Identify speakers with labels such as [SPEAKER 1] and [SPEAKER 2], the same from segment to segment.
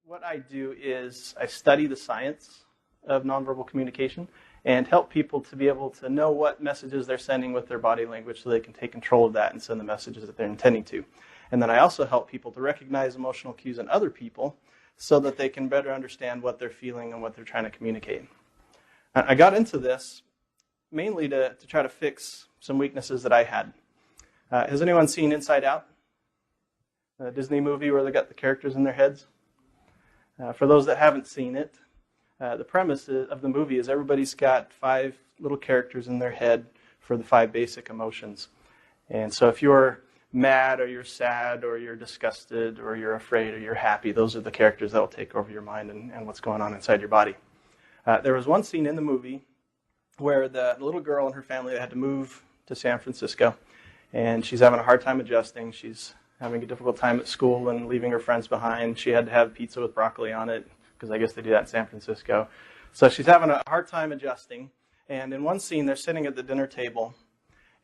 [SPEAKER 1] what I do is I study the science of nonverbal communication and help people to be able to know what messages they're sending with their body language so they can take control of that and send the messages that they're intending to. And then I also help people to recognize emotional cues in other people so that they can better understand what they're feeling and what they're trying to communicate. I got into this mainly to try to fix some weaknesses that I had. Has anyone seen Inside Out? A Disney movie where they got the characters in their heads? For those that haven't seen it, the premise of the movie is everybody's got 5 little characters in their head for the 5 basic emotions. And so if you're mad or you're sad or you're disgusted or you're afraid or you're happy, those are the characters that will take over your mind and what's going on inside your body. There was one scene in the movie where the little girl and her family had to move to San Francisco, and she's having a hard time adjusting. She's having a difficult time at school and leaving her friends behind. She had to have pizza with broccoli on it, because I guess they do that in San Francisco. So she's having a hard time adjusting. And in one scene, they're sitting at the dinner table,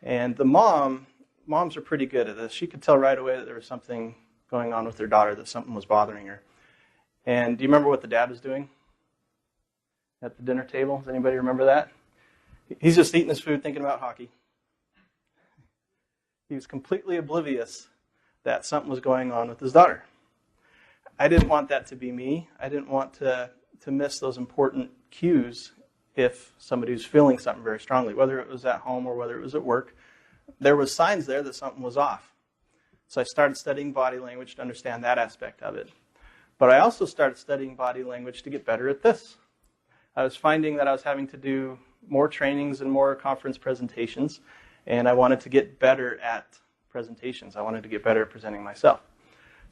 [SPEAKER 1] and the moms are pretty good at this. She could tell right away that there was something going on with her daughter, that something was bothering her. And do you remember what the dad was doing at the dinner table? Does anybody remember that? He's just eating his food, thinking about hockey. He was completely oblivious that something was going on with his daughter. I didn't want that to be me. I didn't want to miss those important cues if somebody was feeling something very strongly, whether it was at home or whether it was at work. There was signs there that something was off. So I started studying body language to understand that aspect of it. But I also started studying body language to get better at this. I was finding that I was having to do more trainings and more conference presentations, and I wanted to get better at presentations. I wanted to get better at presenting myself.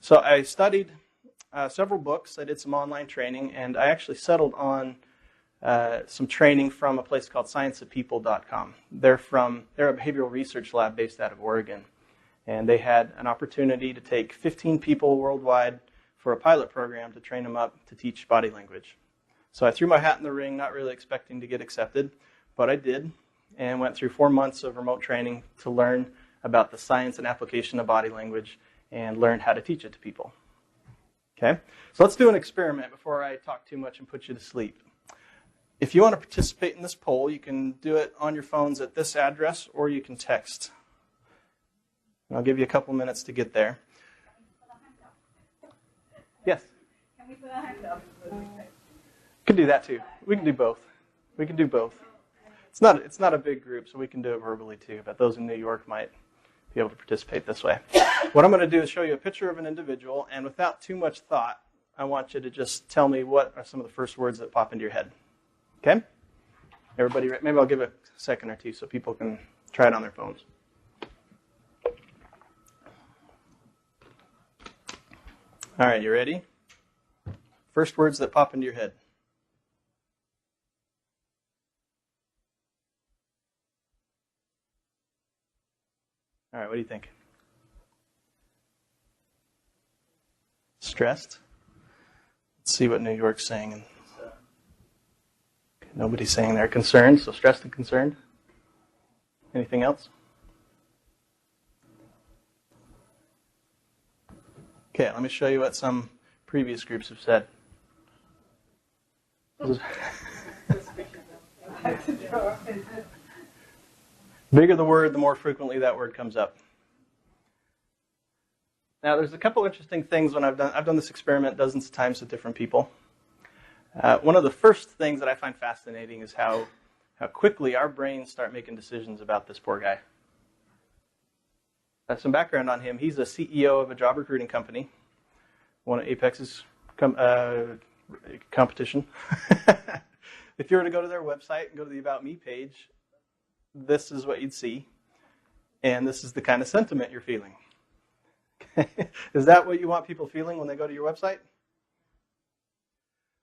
[SPEAKER 1] So I studied several books. I did some online training, and I actually settled on some training from a place called scienceofpeople.com. They're a behavioral research lab based out of Oregon, and they had an opportunity to take 15 people worldwide for a pilot program to train them up to teach body language. So I threw my hat in the ring, not really expecting to get accepted, but I did, and went through 4 months of remote training to learn about the science and application of body language and learn how to teach it to people. Okay, so let's do an experiment before I talk too much and put you to sleep. If you want to participate in this poll, you can do it on your phones at this address, or you can text. And I'll give you a couple minutes to get there. Yes?
[SPEAKER 2] Can we put our hand up?
[SPEAKER 1] We can do that too. We can do both. We can do both. It's not a big group, so we can do it verbally too, but those in New York might be able to participate this way. What I'm going to do is show you a picture of an individual, and without too much thought, I want you to just tell me what are some of the first words that pop into your head. Okay? Everybody, maybe I'll give it a second or two so people can try it on their phones. All right, you ready? First words that pop into your head. All right, what do you think? Stressed? Let's see what New York's saying. Nobody's saying they're concerned, so stressed and concerned. Anything else? Okay, let me show you what some previous groups have said. Bigger the word, the more frequently that word comes up. Now, there's a couple interesting things when I've done this experiment dozens of times with different people. One of the first things that I find fascinating is how quickly our brains start making decisions about this poor guy. Some background on him. He's a CEO of a job recruiting company, one of Apex's competition. If you were to go to their website and go to the About Me page, this is what you'd see, and this is the kind of sentiment you're feeling. Is that what you want people feeling when they go to your website?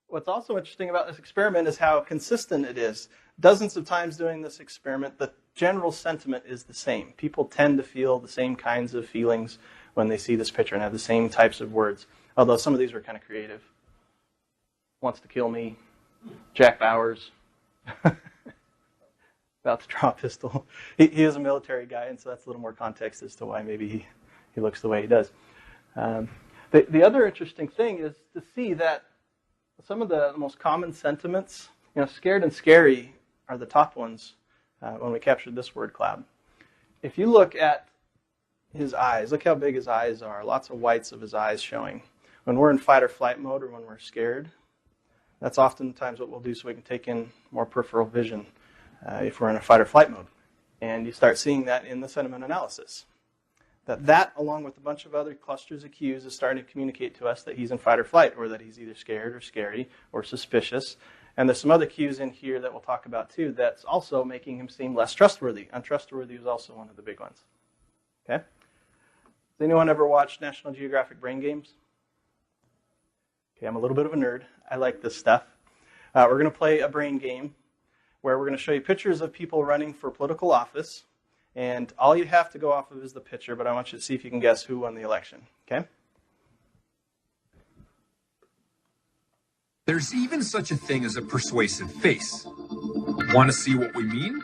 [SPEAKER 1] What's also interesting about this experiment is how consistent it is. Dozens of times doing this experiment, the general sentiment is the same. People tend to feel the same kinds of feelings when they see this picture and have the same types of words, although some of these were kind of creative. Wants to kill me, Jack Bowers, about to draw a pistol. He is a military guy, and so that's a little more context as to why maybe he looks the way he does. The other interesting thing is to see that some of the most common sentiments, scared and scary are the top ones when we captured this word cloud. If you look at his eyes, look how big his eyes are, lots of whites of his eyes showing. When we're in fight or flight mode or when we're scared, that's oftentimes what we'll do so we can take in more peripheral vision if we're in a fight or flight mode. And you start seeing that in the sentiment analysis. That, along with a bunch of other clusters of cues, is starting to communicate to us that he's in fight or flight, or that he's either scared or scary or suspicious. And there's some other cues in here that we'll talk about too that's also making him seem less trustworthy. Untrustworthy is also one of the big ones. Okay? Has anyone ever watched National Geographic Brain Games? Okay, I'm a little bit of a nerd. I like this stuff. We're going to play a brain game where we're going to show you pictures of people running for political office. And all you have to go off of is the picture, but I want you to see if you can guess who won the election. Okay?
[SPEAKER 3] There's even such a thing as a persuasive face. Want to see what we mean?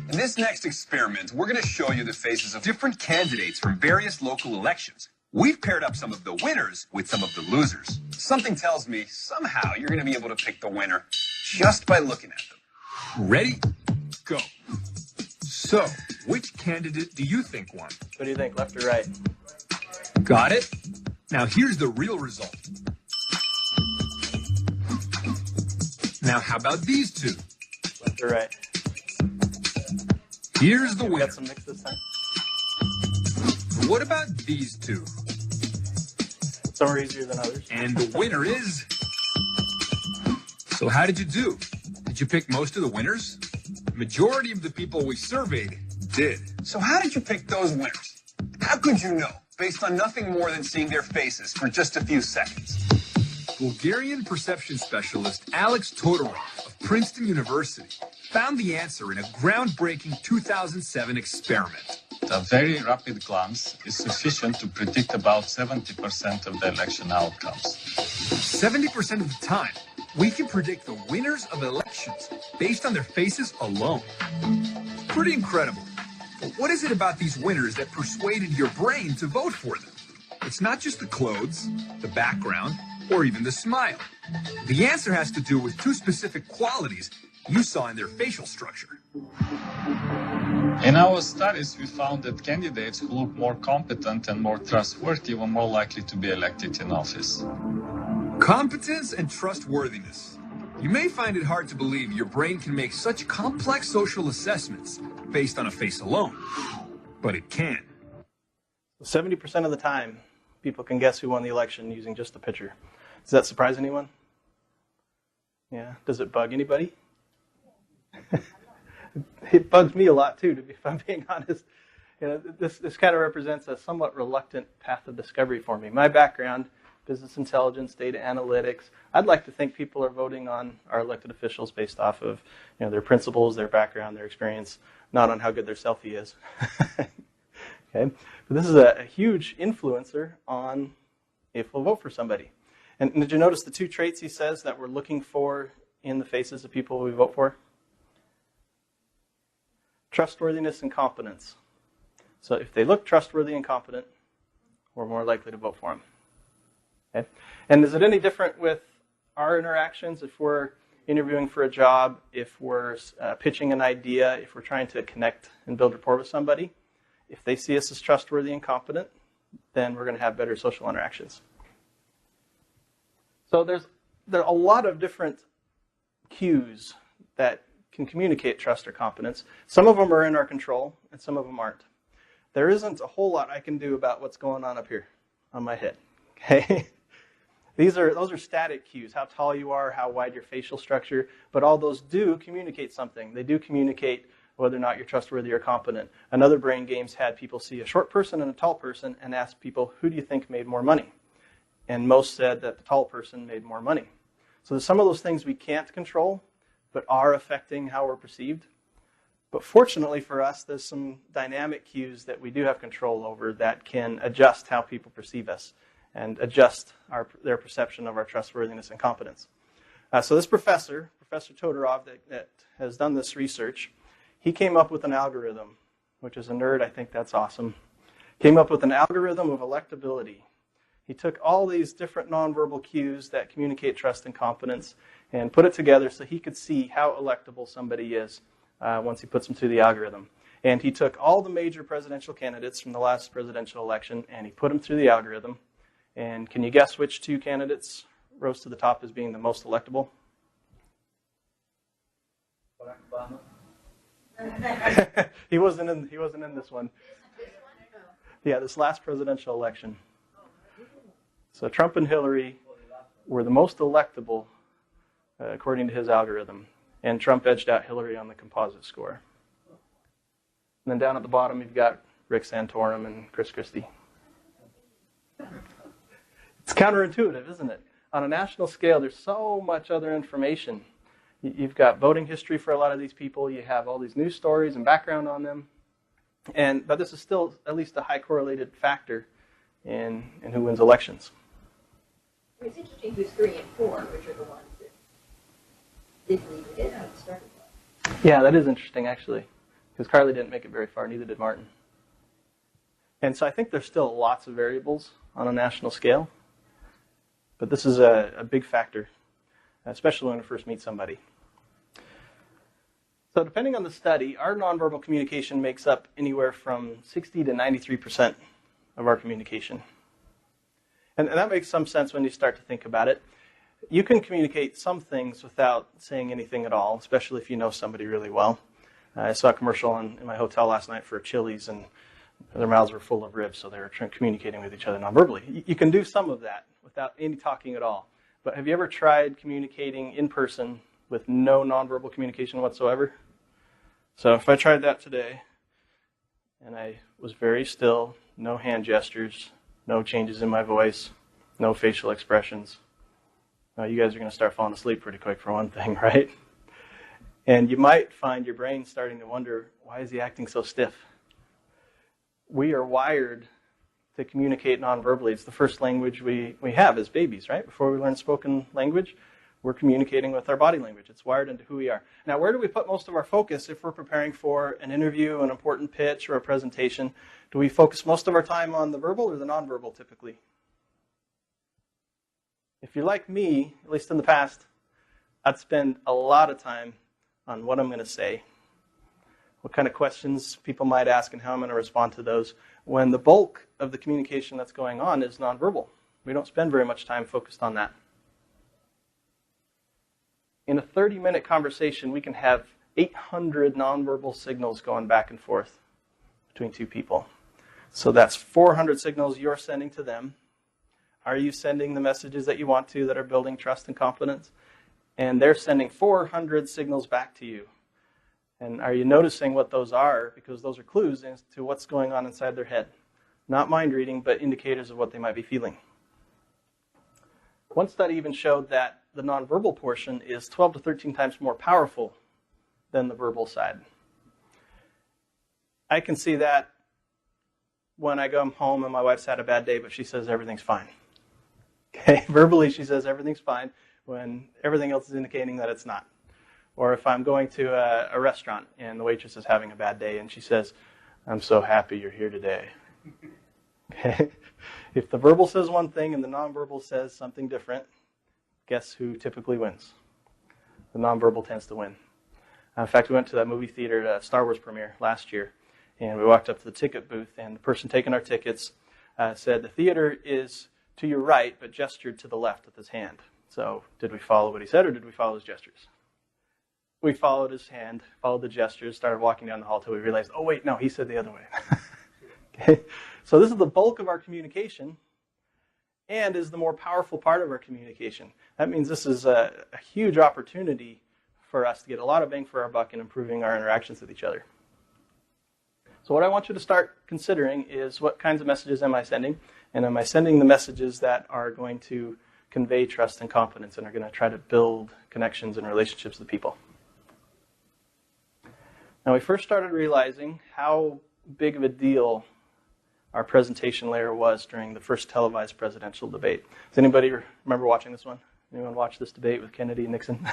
[SPEAKER 3] In this next experiment, we're going to show you the faces of different candidates from various local elections. We've paired up some of the winners with some of the losers. Something tells me somehow you're going to be able to pick the winner just by looking at them. Ready? Go. So, which candidate do you think won?
[SPEAKER 1] What do you think, left or right?
[SPEAKER 3] Got it? Now here's the real result. Now how about these two?
[SPEAKER 1] Left or right?
[SPEAKER 3] Here's the winner.
[SPEAKER 1] Got some mix this time?
[SPEAKER 3] What about these two?
[SPEAKER 1] Some are easier than others.
[SPEAKER 3] And the winner is... So how did you do? Did you pick most of the winners? Majority of the people we surveyed did. So how did you pick those winners? How could you know, based on nothing more than seeing their faces for just a few seconds? Bulgarian perception specialist Alex Todorov of Princeton University found the answer in a groundbreaking 2007 experiment.
[SPEAKER 4] A very rapid glance is sufficient to predict about 70% of the election outcomes.
[SPEAKER 3] 70% of the time, we can predict the winners of elections based on their faces alone. Pretty incredible. But what is it about these winners that persuaded your brain to vote for them? It's not just the clothes, the background, or even the smile. The answer has to do with two specific qualities you saw in their facial structure.
[SPEAKER 4] In our studies, we found that candidates who look more competent and more trustworthy were more likely to be elected in office.
[SPEAKER 3] Competence and trustworthiness. You may find it hard to believe your brain can make such complex social assessments based on a face alone, but it can.
[SPEAKER 1] 70% of the time, people can guess who won the election using just a picture. Does that surprise anyone? Yeah. Does it bug anybody? It bugs me a lot too, if I'm being honest. This kind of represents a somewhat reluctant path of discovery for me. My background, business intelligence, data analytics. I'd like to think people are voting on our elected officials based off of their principles, their background, their experience, not on how good their selfie is. Okay, but this is a huge influencer on if we'll vote for somebody. And did you notice the two traits he says that we're looking for in the faces of people we vote for? Trustworthiness and competence. So if they look trustworthy and competent, we're more likely to vote for them. Okay? And is it any different with our interactions if we're interviewing for a job, if we're pitching an idea, if we're trying to connect and build rapport with somebody? If they see us as trustworthy and competent, then we're going to have better social interactions. So there are a lot of different cues that can communicate trust or competence. Some of them are in our control, and some of them aren't. There isn't a whole lot I can do about what's going on up here on my head. Okay? Those are static cues, how tall you are, how wide your facial structure, but all those do communicate something. They do communicate whether or not you're trustworthy or competent. Another brain games had people see a short person and a tall person and ask people, who do you think made more money? And most said that the tall person made more money. So there's some of those things we can't control, but are affecting how we're perceived. But fortunately for us, there's some dynamic cues that we do have control over that can adjust how people perceive us and adjust their perception of our trustworthiness and competence. So this Professor Todorov, that has done this research, he came up with an algorithm, which is a nerd, I think that's awesome. Came up with an algorithm of electability. He took all these different nonverbal cues that communicate trust and confidence and put it together so he could see how electable somebody is once he puts them through the algorithm. And he took all the major presidential candidates from the last presidential election and he put them through the algorithm. And can you guess which two candidates rose to the top as being the most electable?
[SPEAKER 5] Barack Obama.
[SPEAKER 1] He wasn't in this one. Yeah, this last presidential election. So Trump and Hillary were the most electable according to his algorithm. And Trump edged out Hillary on the composite score. And then down at the bottom, you've got Rick Santorum and Chris Christie. It's counterintuitive, isn't it? On a national scale, there's so much other information. You've got voting history for a lot of these people. You have all these news stories and background on them. But this is still at least a high correlated factor in who wins elections.
[SPEAKER 2] It's interesting who's 3 and 4, which are the ones that didn't even get out of starting line.
[SPEAKER 1] Yeah, that is interesting, actually, because Carly didn't make it very far, neither did Martin. And so I think there's still lots of variables on a national scale, but this is a big factor, especially when we first meet somebody. So depending on the study, our nonverbal communication makes up anywhere from 60 to 93% of our communication. And that makes some sense when you start to think about it. You can communicate some things without saying anything at all, especially if you know somebody really well. I saw a commercial in my hotel last night for Chili's, and their mouths were full of ribs, so they were communicating with each other nonverbally. You can do some of that without any talking at all. But have you ever tried communicating in person with no nonverbal communication whatsoever? So if I tried that today, and I was very still, no hand gestures, no changes in my voice, no facial expressions, you guys are going to start falling asleep pretty quick for one thing, right? And you might find your brain starting to wonder, why is he acting so stiff? We are wired to communicate nonverbally. It's the first language we have as babies, right? Before we learn spoken language, we're communicating with our body language. It's wired into who we are. Now, where do we put most of our focus if we're preparing for an interview, an important pitch, or a presentation? Do we focus most of our time on the verbal or the nonverbal typically? If you're like me, at least in the past, I'd spend a lot of time on what I'm going to say, what kind of questions people might ask, and how I'm going to respond to those, when the bulk of the communication that's going on is nonverbal. We don't spend very much time focused on that. In a 30-minute conversation, we can have 800 nonverbal signals going back and forth between two people. So that's 400 signals you're sending to them. Are you sending the messages that you want to that are building trust and confidence? And they're sending 400 signals back to you. And are you noticing what those are? Because those are clues as to what's going on inside their head. Not mind reading, but indicators of what they might be feeling. One study even showed that the nonverbal portion is 12 to 13 times more powerful than the verbal side. I can see that when I go home and my wife's had a bad day, but she says everything's fine. Okay, verbally she says everything's fine when everything else is indicating that it's not. Or if I'm going to a restaurant and the waitress is having a bad day and she says, I'm so happy you're here today. Okay? If the verbal says one thing and the nonverbal says something different, guess who typically wins? The nonverbal tends to win. In fact, we went to that movie theater, Star Wars premiere last year, and we walked up to the ticket booth, and the person taking our tickets said, the theater is to your right, but gestured to the left with his hand. So did we follow what he said, or did we follow his gestures? We followed his hand, followed the gestures, started walking down the hall until we realized, oh wait, no, he said the other way. Okay? So this is the bulk of our communication and is the more powerful part of our communication. That means this is a huge opportunity for us to get a lot of bang for our buck in improving our interactions with each other. So what I want you to start considering is what kinds of messages am I sending? And am I sending the messages that are going to convey trust and confidence and are going to try to build connections and relationships with people? Now, we first started realizing how big of a deal our presentation layer was during the first televised presidential debate. Does anybody remember watching this one? Anyone watch this debate with Kennedy and Nixon?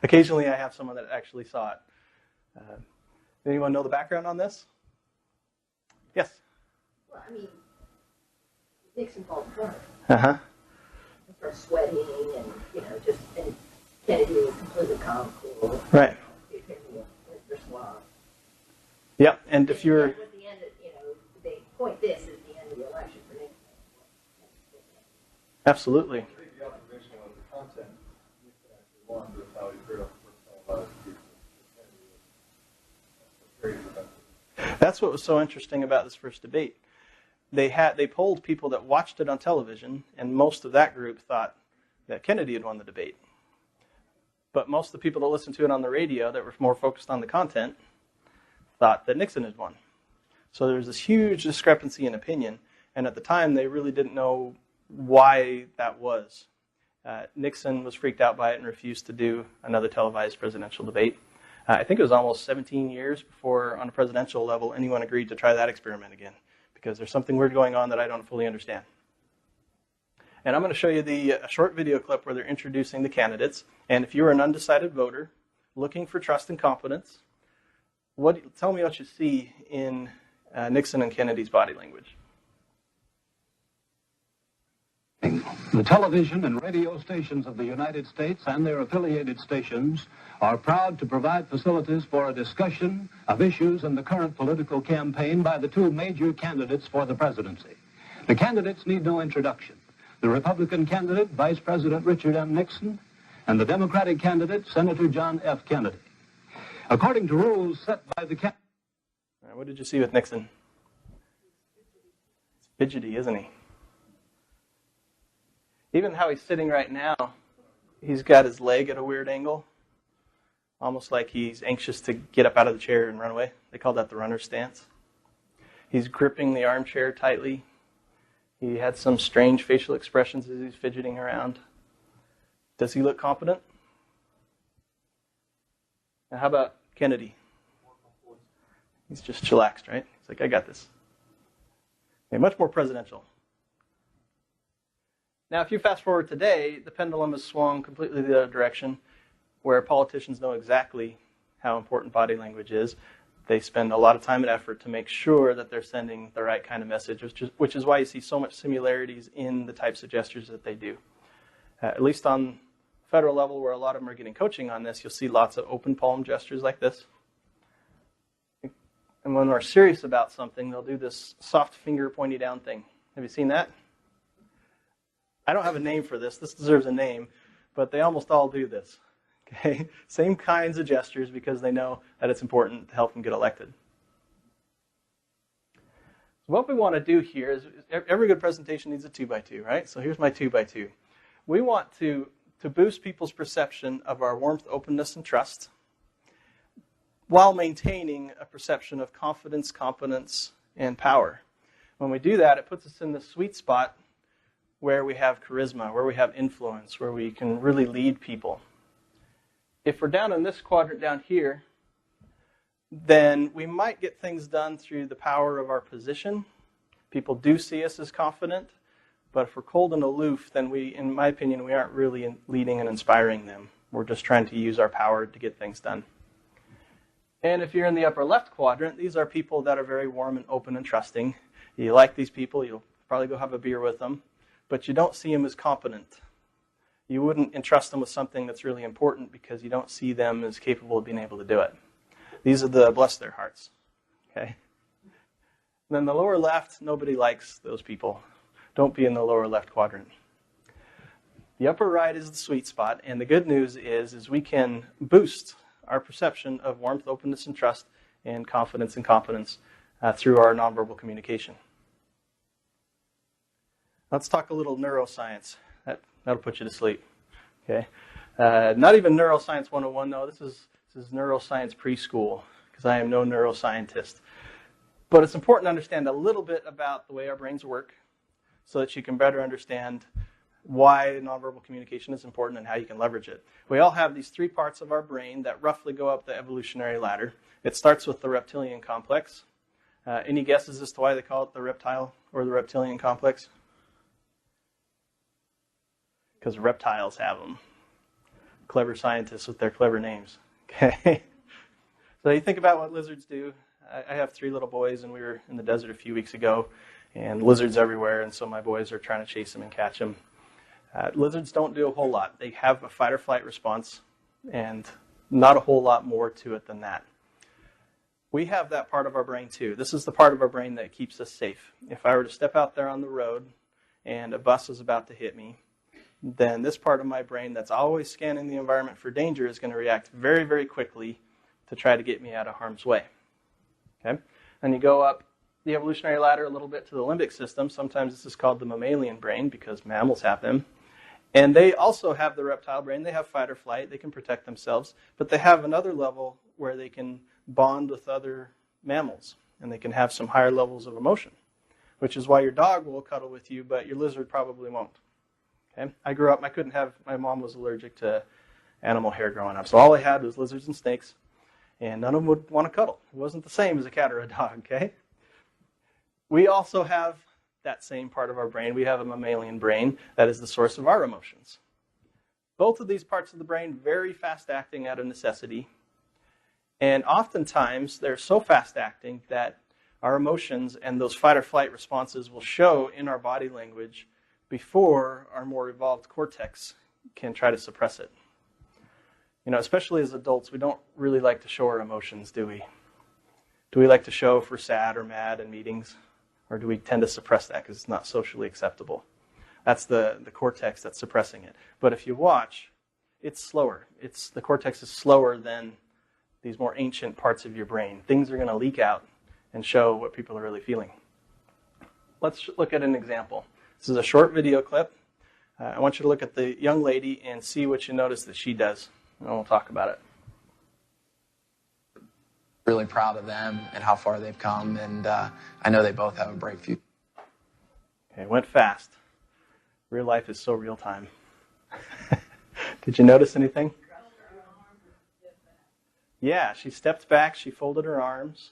[SPEAKER 1] Occasionally I have someone that actually saw it. Anyone know the background on this? Yes?
[SPEAKER 2] Well, I mean, Nixon falls apart.
[SPEAKER 1] Uh-huh.
[SPEAKER 2] He starts sweating and, and Kennedy was completely calm, cool.
[SPEAKER 1] Right.
[SPEAKER 2] The epitome of Mr. Suave.
[SPEAKER 1] Yep, and if you're...
[SPEAKER 2] With the end of, they point this as the end of the election for Nixon.
[SPEAKER 1] Absolutely.
[SPEAKER 5] I think the observation of the content, Nixon actually won, but it's how he cleared up the first time about it. Very effective.
[SPEAKER 1] That's what was so interesting about this first debate. They polled people that watched it on television, and most of that group thought that Kennedy had won the debate. But most of the people that listened to it on the radio that were more focused on the content thought that Nixon had won. So there was this huge discrepancy in opinion, and at the time they really didn't know why that was. Nixon was freaked out by it and refused to do another televised presidential debate. I think it was almost 17 years before, on a presidential level, anyone agreed to try that experiment again, because there's something weird going on that I don't fully understand. And I'm going to show you a short video clip where they're introducing the candidates. And if you're an undecided voter looking for trust and confidence, tell me what you see in Nixon and Kennedy's body language.
[SPEAKER 6] The television and radio stations of the United States and their affiliated stations are proud to provide facilities for a discussion of issues in the current political campaign by the two major candidates for the presidency. The candidates need no introduction. The Republican candidate, Vice President Richard M. Nixon, and the Democratic candidate, Senator John F. Kennedy. According to rules set by the candidate...
[SPEAKER 1] What did you see with Nixon? It's fidgety, isn't he? Even how he's sitting right now, he's got his leg at a weird angle, almost like he's anxious to get up out of the chair and run away. They call that the runner's stance. He's gripping the armchair tightly. He had some strange facial expressions as he's fidgeting around. Does he look confident? And how about Kennedy? He's just chillaxed, right? He's like, I got this. Okay, much more presidential. Now, if you fast forward today, the pendulum has swung completely the other direction, where politicians know exactly how important body language is. They spend a lot of time and effort to make sure that they're sending the right kind of message, which is why you see so much similarities in the types of gestures that they do. At least on federal level, where a lot of them are getting coaching on this, you'll see lots of open palm gestures like this. And when they're serious about something, they'll do this soft finger pointy down thing. Have you seen that? I don't have a name for this. This deserves a name, but they almost all do this. Okay, same kinds of gestures because they know that it's important to help them get elected. So what we want to do here is, every good presentation needs a 2x2, right? So here's my 2x2. We want to boost people's perception of our warmth, openness, and trust, while maintaining a perception of confidence, competence, and power. When we do that, it puts us in the sweet spot where we have charisma, where we have influence, where we can really lead people. If we're down in this quadrant down here, then we might get things done through the power of our position. People do see us as confident, but if we're cold and aloof, then in my opinion, we aren't really leading and inspiring them. We're just trying to use our power to get things done. And if you're in the upper left quadrant, these are people that are very warm and open and trusting. You like these people, you'll probably go have a beer with them, but you don't see them as competent. You wouldn't entrust them with something that's really important because you don't see them as capable of being able to do it. These are the bless their hearts. Okay. And then the lower left, nobody likes those people. Don't be in the lower left quadrant. The upper right is the sweet spot, and the good news is we can boost our perception of warmth, openness, and trust, and confidence and competence through our nonverbal communication. Let's talk a little neuroscience. That'll put you to sleep. Okay, not even neuroscience 101. No, this is neuroscience preschool because I am no neuroscientist. But it's important to understand a little bit about the way our brains work, so that you can better understand why nonverbal communication is important and how you can leverage it. We all have these three parts of our brain that roughly go up the evolutionary ladder. It starts with the reptilian complex. Any guesses as to why they call it the reptile or the reptilian complex? Because reptiles have them. Clever scientists with their clever names. Okay. So you think about what lizards do. I have 3 little boys, and we were in the desert a few weeks ago, and lizards everywhere, and so my boys are trying to chase them and catch them. Lizards don't do a whole lot. They have a fight or flight response, and not a whole lot more to it than that. We have that part of our brain too. This is the part of our brain that keeps us safe. If I were to step out there on the road and a bus is about to hit me, then this part of my brain that's always scanning the environment for danger is going to react very, very quickly to try to get me out of harm's way. Okay? And you go up the evolutionary ladder a little bit to the limbic system. Sometimes this is called the mammalian brain because mammals have them. And they also have the reptile brain. They have fight or flight. They can protect themselves. But they have another level where they can bond with other mammals. And they can have some higher levels of emotion, which is why your dog will cuddle with you, but your lizard probably won't. Okay? I grew up, my mom was allergic to animal hair growing up. So all I had was lizards and snakes. And none of them would want to cuddle. It wasn't the same as a cat or a dog, okay? We also have that same part of our brain. We have a mammalian brain that is the source of our emotions. Both of these parts of the brain very fast acting out of necessity. And oftentimes they're so fast acting that our emotions and those fight or flight responses will show in our body language before our more evolved cortex can try to suppress it. You know, especially as adults, we don't really like to show our emotions, do we? Do we like to show if we're sad or mad in meetings? Or do we tend to suppress that because it's not socially acceptable? That's the cortex that's suppressing it. But if you watch, it's slower. The cortex is slower than these more ancient parts of your brain. Things are going to leak out and show what people are really feeling. Let's look at an example. This is a short video clip. I want you to look at the young lady and see what you notice that she does. And we'll talk about it.
[SPEAKER 7] Really proud of them and how far they've come, and I know they both have a bright future.
[SPEAKER 1] Okay, it went fast. Real life is so real time. Did you notice anything? Yeah, she stepped back, she folded her arms.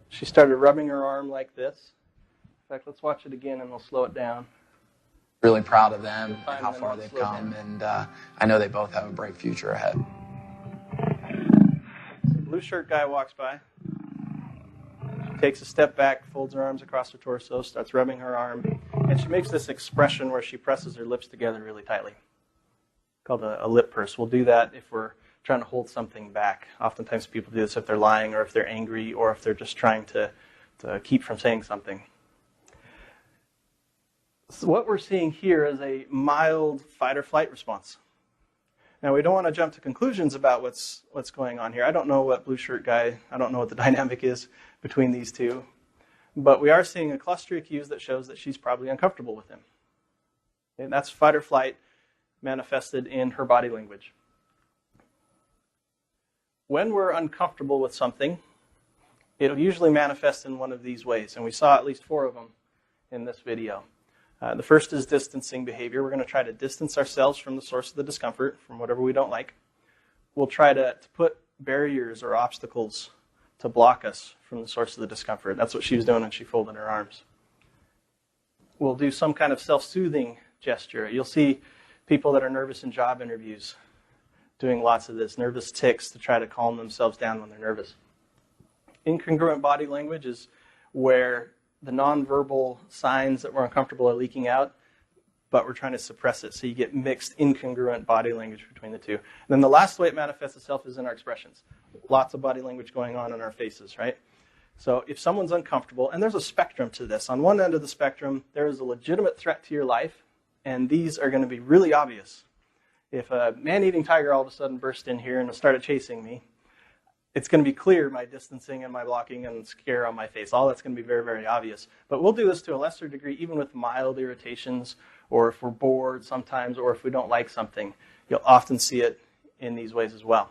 [SPEAKER 1] She started rubbing her arm like this. In fact, let's watch it again and we'll slow it down.
[SPEAKER 7] Really proud of them and how far they've come, and I know they both have a bright future ahead.
[SPEAKER 1] Blue shirt guy walks by. She takes a step back, folds her arms across her torso, starts rubbing her arm, and she makes this expression where she presses her lips together really tightly, called a lip purse. We'll do that if we're trying to hold something back. Oftentimes people do this if they're lying or if they're angry or if they're just trying to keep from saying something. So what we're seeing here is a mild fight or flight response. Now, we don't want to jump to conclusions about what's going on here. I don't know what blue shirt guy, I don't know what the dynamic is between these two. But we are seeing a cluster of cues that shows that she's probably uncomfortable with him. And that's fight or flight manifested in her body language. When we're uncomfortable with something, it'll usually manifest in one of these ways. And we saw at least 4 of them in this video. The first is distancing behavior. We're going to try to distance ourselves from the source of the discomfort, from whatever we don't like. We'll try to put barriers or obstacles to block us from the source of the discomfort. That's what she was doing when she folded her arms. We'll do some kind of self-soothing gesture. You'll see people that are nervous in job interviews doing lots of this, nervous tics to try to calm themselves down when they're nervous. Incongruent body language is where the nonverbal signs that we're uncomfortable are leaking out, but we're trying to suppress it. So you get mixed, incongruent body language between the two. And then the last way it manifests itself is in our expressions. Lots of body language going on in our faces, right? So if someone's uncomfortable, and there's a spectrum to this. On one end of the spectrum, there is a legitimate threat to your life, and these are going to be really obvious. If a man-eating tiger all of a sudden burst in here and started chasing me, it's going to be clear, my distancing and my blocking and scare on my face. All that's going to be very, very obvious. But we'll do this to a lesser degree, even with mild irritations, or if we're bored sometimes, or if we don't like something. You'll often see it in these ways as well.